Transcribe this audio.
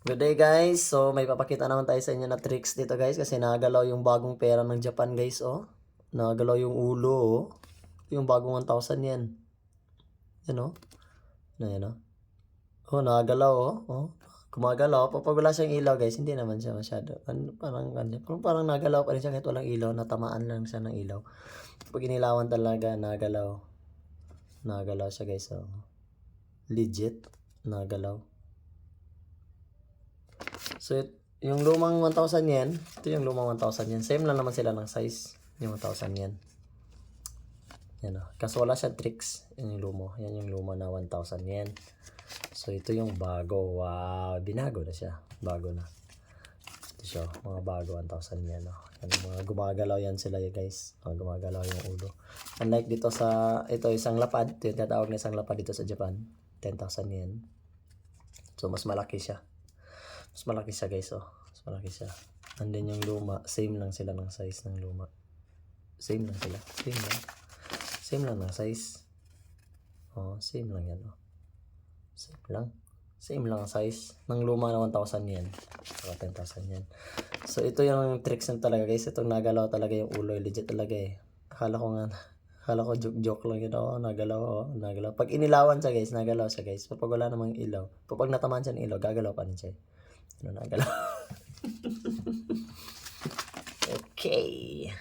Good day guys, so may papakita naman tayo sa inyo na tricks dito guys kasi nagalaw yung bagong pera ng Japan guys oh. Nagalaw yung ulo oh. Yung bagong 1,000 yan. Yan oh. Yan oh. Oh nagalaw oh. Oh. Gumagalaw. Pag wala siyang ilaw guys, hindi naman siya masyado. Parang nagalaw pa rin siya kahit walang ilaw. Natamaan lang siya ng ilaw. Pag inilawan talaga, nagalaw. Nagalaw siya guys oh. Legit. Nagalaw. So, yung lumang 1,000 yen, ito yung lumang 1,000 yen. Same lang naman sila ng size, yung 1,000 yen. Yan o. Kaso wala siya tricks. Yan yung lumo. Yan yung luma na 1,000 yen. So, ito yung bago. Wow, binago na siya. Bago na. Ito siya, mga bago 1,000 yen. O. Yan, mga gumagalaw yan sila guys. Gumagalaw yung ulo. Unlike dito sa, ito isang lapad. Ito yung tatawag na isang lapad dito sa Japan. 10,000 yen. So, mas malaki siya. Mas malaki siya guys oh. Mas malaki siya. And then yung luma, same lang sila ng size ng luma. Same lang sila. Same lang. Same lang ng size. Oh, same lang yan oh. Same lang. Same lang ang size ng luma na 1,000 yen. Saka 10,000 yen. So ito yung tricks na talaga guys. Itong nagalaw talaga yung ulo. Legit talaga eh. Akala ko joke lang yun oh. Nagalaw oh. Nagalaw. Pag inilawan siya guys, nagalaw siya guys. Pag wala namang ilaw. Pag natamaan siya ng ilaw, gagalaw pa rin siya. Nagalaw. Okay.